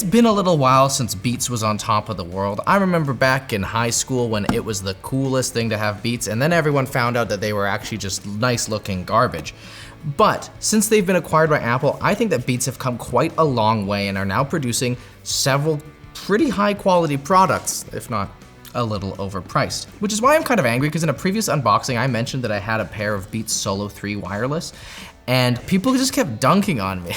It's been a little while since Beats was on top of the world. I remember back in high school when it was the coolest thing to have Beats, and then everyone found out that they were actually just nice looking garbage. But since they've been acquired by Apple, I think that Beats have come quite a long way and are now producing several pretty high quality products, if not a little overpriced. Which is why I'm kind of angry, because in a previous unboxing I mentioned that I had a pair of Beats Solo 3 wireless, and people just kept dunking on me.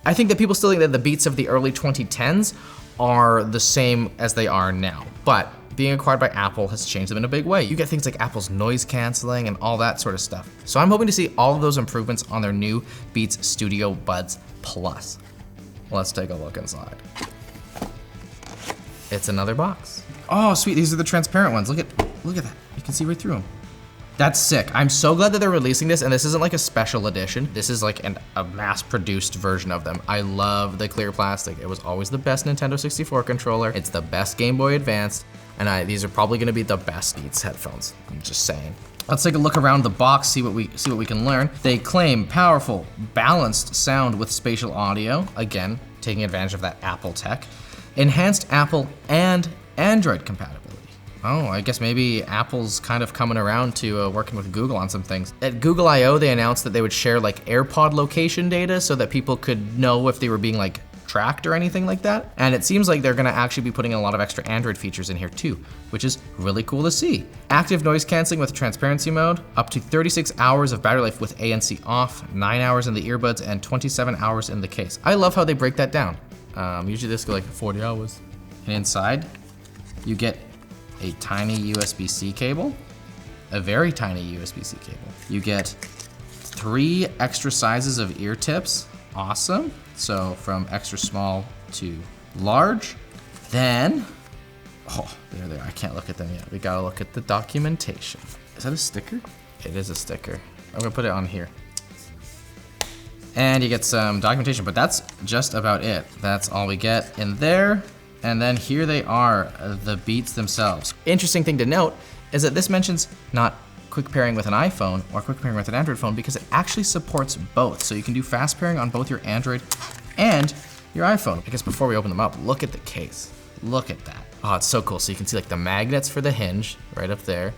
I think that people still think that the Beats of the early 2010s are the same as they are now, but being acquired by Apple has changed them in a big way. You get things like Apple's noise canceling and all that sort of stuff. So I'm hoping to see all of those improvements on their new Beats Studio Buds Plus. Let's take a look inside. It's another box. Oh, sweet, these are the transparent ones. Look at that, you can see right through them. That's sick. I'm so glad that they're releasing this, and this isn't like a special edition. This is like a mass-produced version of them. I love the clear plastic. It was always the best Nintendo 64 controller. It's the best Game Boy Advanced, and these are probably gonna be the best Beats headphones. I'm just saying. Let's take a look around the box, see what we can learn. They claim powerful, balanced sound with spatial audio. Again, taking advantage of that Apple tech. Enhanced Apple and Android compatibility. Oh, I guess maybe Apple's kind of coming around to working with Google on some things. At Google I/O, they announced that they would share like AirPod location data so that people could know if they were being like tracked or anything like that. And it seems like they're gonna actually be putting a lot of extra Android features in here too, which is really cool to see. Active noise canceling with transparency mode, up to 36 hours of battery life with ANC off, 9 hours in the earbuds, and 27 hours in the case. I love how they break that down. Usually this goes like 40 hours. And inside, you get a tiny USB-C cable, a very tiny USB-C cable. You get 3 extra sizes of ear tips, awesome. So from extra small to large. Then, oh, there they are, I can't look at them yet. We gotta look at the documentation. Is that a sticker? It is a sticker. I'm gonna put it on here. And you get some documentation, but that's just about it. That's all we get in there. And then here they are, the Beats themselves. Interesting thing to note is that this mentions not quick pairing with an iPhone or quick pairing with an Android phone because it actually supports both. So you can do fast pairing on both your Android and your iPhone. I guess before we open them up, look at the case. Look at that. Oh, it's so cool. So you can see like the magnets for the hinge right up there.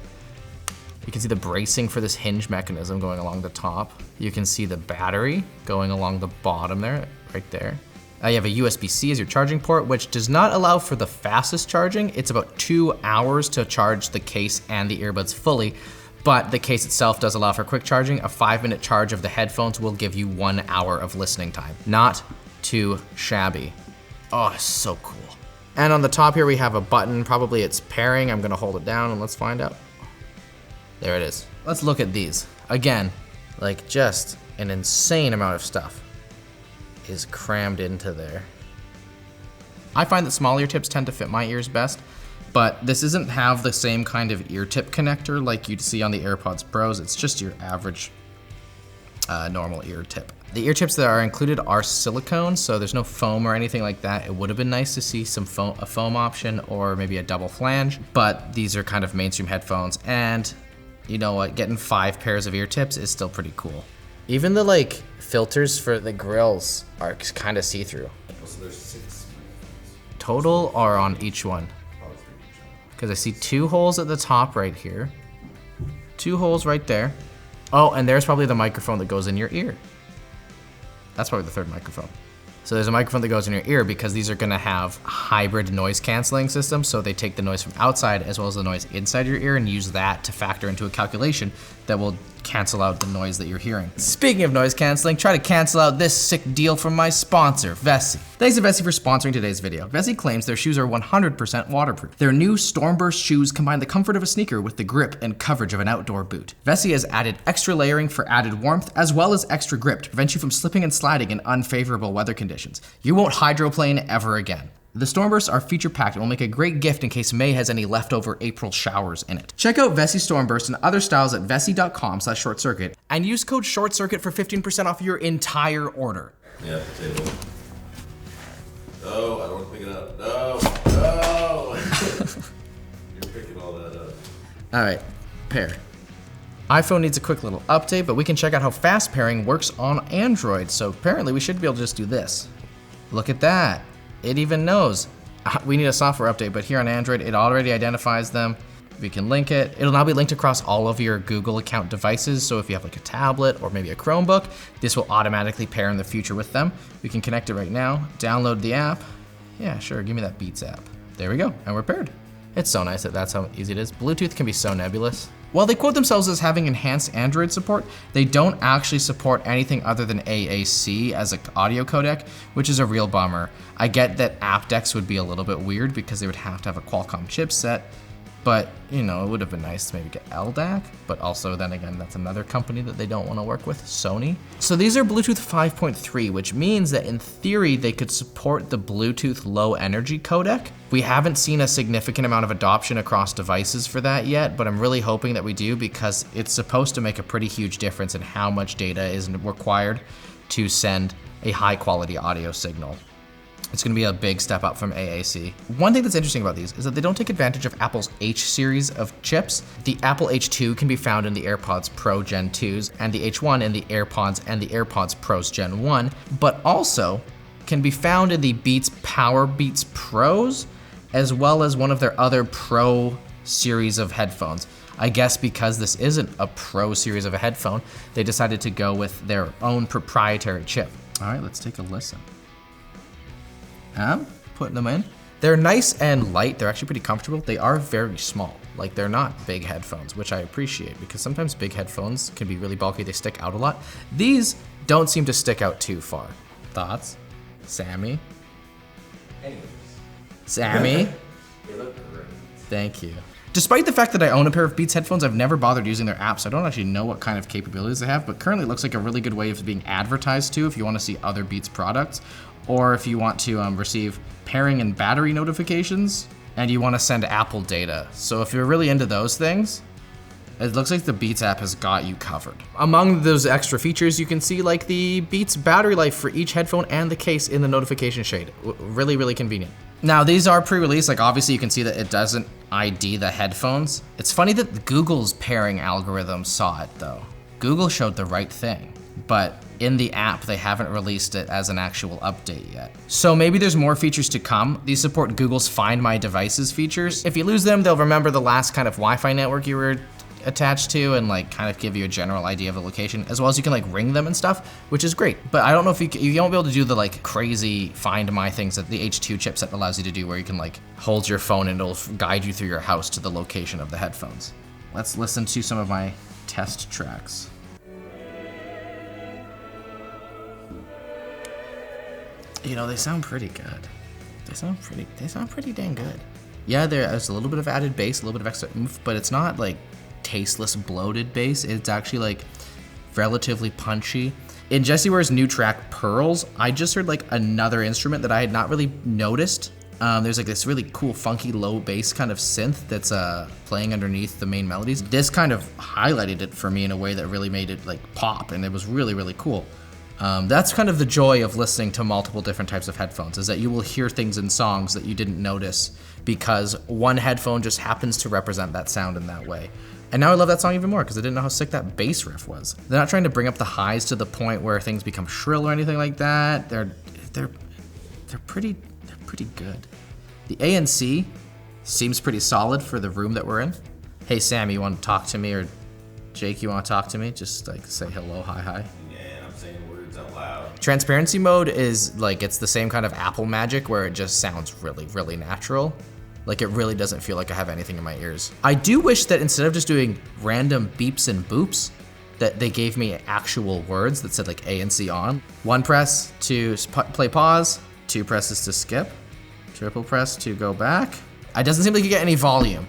You can see the bracing for this hinge mechanism going along the top. You can see the battery going along the bottom there, right there. You have a USB-C as your charging port, which does not allow for the fastest charging. It's about 2 hours to charge the case and the earbuds fully, but the case itself does allow for quick charging. A 5-minute charge of the headphones will give you 1 hour of listening time. Not too shabby. Oh, so cool. And on the top here we have a button, probably it's pairing. I'm gonna hold it down and let's find out. There it is. Let's look at these. Again, like just an insane amount of stuff is crammed into there. I find that small ear tips tend to fit my ears best, but this doesn't have the same kind of ear tip connector like you'd see on the AirPods Pros. It's just your average normal ear tip. The ear tips that are included are silicone, so there's no foam or anything like that. It would have been nice to see some a foam option or maybe a double flange, but these are kind of mainstream headphones, and you know what, getting 5 pairs of ear tips is still pretty cool. Even the like filters for the grills are kind of see-through. So there's 6 total or on each one? Because I see 2 holes at the top right here, 2 holes right there. Oh, and there's probably the microphone that goes in your ear. That's probably the 3rd microphone. So there's a microphone that goes in your ear because these are gonna have hybrid noise canceling systems. So they take the noise from outside as well as the noise inside your ear and use that to factor into a calculation that will cancel out the noise that you're hearing. Speaking of noise canceling, try to cancel out this sick deal from my sponsor, Vessi. Thanks to Vessi for sponsoring today's video. Vessi claims their shoes are 100% waterproof. Their new Stormburst shoes combine the comfort of a sneaker with the grip and coverage of an outdoor boot. Vessi has added extra layering for added warmth as well as extra grip to prevent you from slipping and sliding in unfavorable weather conditions. You won't hydroplane ever again. The Stormbursts are feature-packed and will make a great gift in case May has any leftover April showers in it. Check out Vessi Stormburst and other styles at vessi.com/shortcircuit and use code ShortCircuit for 15% off your entire order. Yeah, potato. No, I don't want to pick it up. No. You're picking all that up. All right, pair. iPhone needs a quick little update, but we can check out how fast pairing works on Android. So apparently we should be able to just do this. Look at that. it even knows. We need a software update, but here on Android, it already identifies them. We can link it. It'll now be linked across all of your Google account devices. So if you have like a tablet or maybe a Chromebook, this will automatically pair in the future with them. We can connect it right now, download the app. Yeah, sure, give me that Beats app. There we go, and we're paired. It's so nice that that's how easy it is. Bluetooth can be so nebulous. While they quote themselves as having enhanced Android support, they don't actually support anything other than AAC as an audio codec, which is a real bummer. I get that aptX would be a little bit weird because they would have to have a Qualcomm chipset, but you know, it would have been nice to maybe get LDAC, but also then again, that's another company that they don't want to work with, Sony. So these are Bluetooth 5.3, which means that in theory, they could support the Bluetooth low energy codec. We haven't seen a significant amount of adoption across devices for that yet, but I'm really hoping that we do because it's supposed to make a pretty huge difference in how much data is required to send a high quality audio signal. It's gonna be a big step up from AAC. One thing that's interesting about these is that they don't take advantage of Apple's H series of chips. The Apple H2 can be found in the AirPods Pro Gen 2s and the H1 in the AirPods and the AirPods Pros Gen 1, but also can be found in the Beats Power Beats Pros, as well as one of their other Pro series of headphones. I guess because this isn't a Pro series of a headphone, they decided to go with their own proprietary chip. All right, let's take a listen. I'm putting them in. They're nice and light. They're actually pretty comfortable. They are very small. Like they're not big headphones, which I appreciate because sometimes big headphones can be really bulky. They stick out a lot. These don't seem to stick out too far. Thoughts? Sammy? Anyways. Sammy? They look great. Thank you. Despite the fact that I own a pair of Beats headphones, I've never bothered using their apps. I don't actually know what kind of capabilities they have, but currently it looks like a really good way of being advertised to if you want to see other Beats products, or if you want to receive pairing and battery notifications, and you want to send Apple data. So if you're really into those things, it looks like the Beats app has got you covered. Among those extra features, you can see like the Beats battery life for each headphone and the case in the notification shade. Really, really convenient. Now these are pre-released, like obviously you can see that it doesn't ID the headphones. It's funny that Google's pairing algorithm saw it though. Google showed the right thing, but in the app, they haven't released it as an actual update yet. So maybe there's more features to come. These support Google's Find My Devices features. If you lose them, they'll remember the last kind of Wi-Fi network you were attached to and like kind of give you a general idea of the location, as well as you can like ring them and stuff, which is great. But I don't know if you won't be able to do the like crazy Find My things that the H2 chipset allows you to do, where you can like hold your phone and it'll guide you through your house to the location of the headphones. Let's listen to some of my test tracks. You know, they sound pretty good. They sound pretty dang good. Yeah, there's a little bit of added bass, a little bit of extra oomph, but it's not like tasteless, bloated bass. It's actually like relatively punchy. In Jessie Ware's new track, Pearls, I just heard like another instrument that I had not really noticed. There's like this really cool, funky, low bass kind of synth that's playing underneath the main melodies. This kind of highlighted it for me in a way that really made it like pop, and it was really, really cool. That's kind of the joy of listening to multiple different types of headphones, is that you will hear things in songs that you didn't notice because one headphone just happens to represent that sound in that way. And now I love that song even more because I didn't know how sick that bass riff was. They're not trying to bring up the highs to the point where things become shrill or anything like that. They're pretty good. The ANC seems pretty solid for the room that we're in. Hey Sam, you want to talk to me, or Jake, you want to talk to me? Just like say hello, hi. Out loud. Transparency mode is like, it's the same kind of Apple magic where it just sounds really, really natural. Like it really doesn't feel like I have anything in my ears. I do wish that instead of just doing random beeps and boops, that they gave me actual words that said like A and C on. One press to play pause, two presses to skip, triple press to go back. It doesn't seem like you get any volume.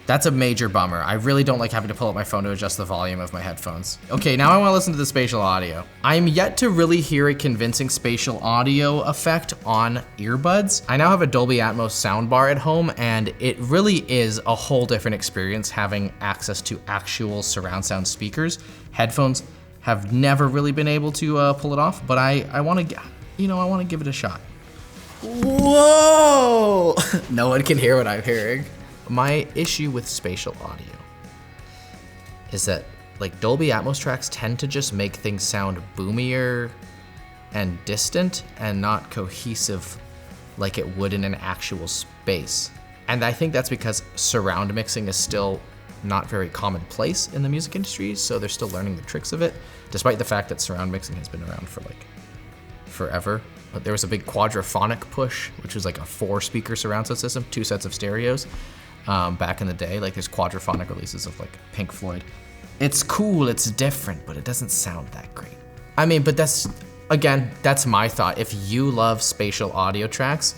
That's a major bummer. I really don't like having to pull up my phone to adjust the volume of my headphones. Okay, now I want to listen to the spatial audio. I'm yet to really hear a convincing spatial audio effect on earbuds. I now have a Dolby Atmos soundbar at home, and it really is a whole different experience having access to actual surround sound speakers. Headphones have never really been able to pull it off, but I want to give it a shot. Whoa! No one can hear what I'm hearing. My issue with spatial audio is that like Dolby Atmos tracks tend to just make things sound boomier and distant and not cohesive like it would in an actual space. And I think that's because surround mixing is still not very commonplace in the music industry, so they're still learning the tricks of it, despite the fact that surround mixing has been around for like forever. But there was a big quadraphonic push, which was like a 4-speaker surround sound system, 2 sets of stereos back in the day. Like there's quadraphonic releases of like Pink Floyd. It's cool, it's different, but it doesn't sound that great. I mean, but that's, again, that's my thought. If you love spatial audio tracks,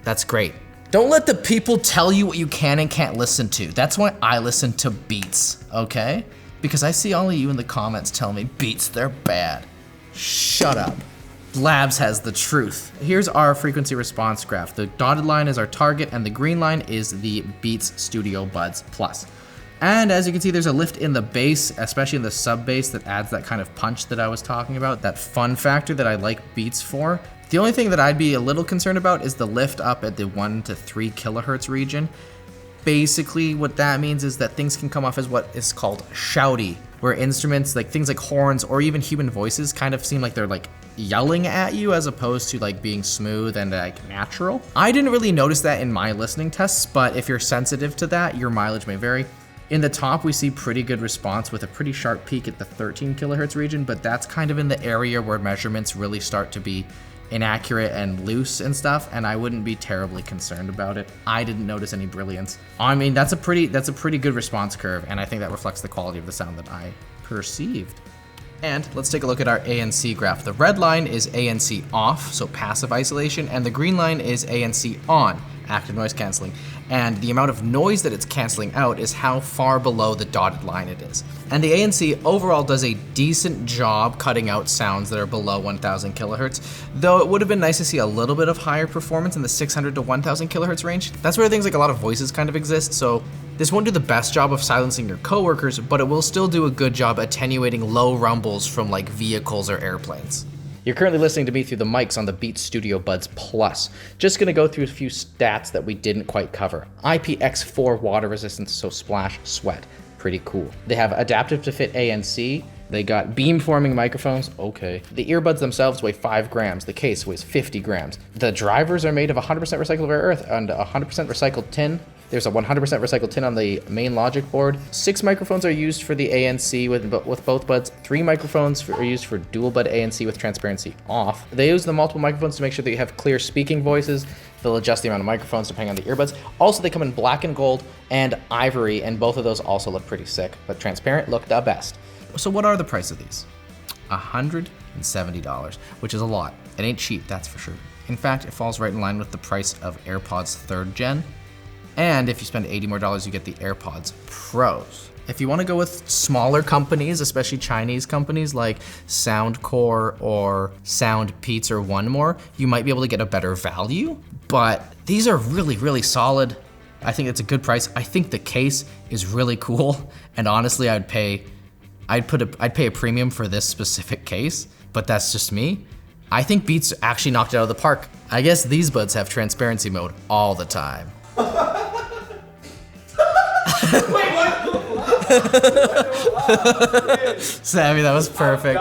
that's great. Don't let the people tell you what you can and can't listen to. That's why I listen to Beats, okay? Because I see all of you in the comments telling me Beats, they're bad. Shut up. Labs has the truth. Here's our frequency response graph. The dotted line is our target and the green line is the Beats Studio Buds Plus. And as you can see, there's a lift in the bass, especially in the sub bass, that adds that kind of punch that I was talking about, that fun factor that I like Beats for. The only thing that I'd be a little concerned about is the lift up at the 1 to 3 kilohertz region. Basically, what that means is that things can come off as what is called shouty, where instruments, like things like horns or even human voices, kind of seem like they're like yelling at you as opposed to like being smooth and like natural. I didn't really notice that in my listening tests, but if you're sensitive to that, your mileage may vary. In the top, we see pretty good response with a pretty sharp peak at the 13 kilohertz region, but that's kind of in the area where measurements really start to be inaccurate and loose and stuff, and I wouldn't be terribly concerned about it. I didn't notice any brilliance. I mean, that's a pretty good response curve, and I think that reflects the quality of the sound that I perceived. And let's take a look at our ANC graph. The red line is ANC off, so passive isolation, and the green line is ANC on, active noise canceling. And the amount of noise that it's canceling out is how far below the dotted line it is. And the ANC overall does a decent job cutting out sounds that are below 1000 kilohertz, though it would have been nice to see a little bit of higher performance in the 600 to 1000 kilohertz range. That's where things like a lot of voices kind of exist, so this won't do the best job of silencing your coworkers, but it will still do a good job attenuating low rumbles from like vehicles or airplanes. You're currently listening to me through the mics on the Beats Studio Buds Plus. Just gonna go through a few stats that we didn't quite cover. IPX4 water resistance, so splash, sweat, pretty cool. They have adaptive to fit ANC. They got beam-forming microphones, okay. The earbuds themselves weigh 5 grams. The case weighs 50 grams. The drivers are made of 100% recycled rare earth and 100% recycled tin. There's a 100% recycled tin on the main logic board. 6 microphones are used for the ANC with both buds. 3 microphones are used for dual bud ANC with transparency off. They use the multiple microphones to make sure that you have clear speaking voices. They'll adjust the amount of microphones depending on the earbuds. Also, they come in black and gold and ivory, and both of those also look pretty sick, but transparent look the best. So what are the price of these? $170, which is a lot. It ain't cheap, that's for sure. In fact, it falls right in line with the price of AirPods 3rd gen. And if you spend $80 more, you get the AirPods Pros. If you want to go with smaller companies, especially Chinese companies like Soundcore or Soundpeats or One More, you might be able to get a better value, but these are really, really solid. I think it's a good price. I think the case is really cool, and honestly, I'd pay a premium for this specific case, but that's just me. I think Beats actually knocked it out of the park. I guess these buds have transparency mode all the time. Wait, what? Sammy, that was perfect.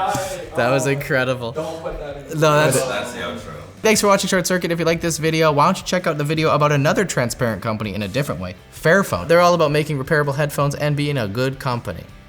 That was incredible. Don't put that in. No, That's the outro. Thanks for watching Short Circuit. If you like this video, why don't you check out the video about another transparent company in a different way, Fairphone. They're all about making repairable headphones and being a good company.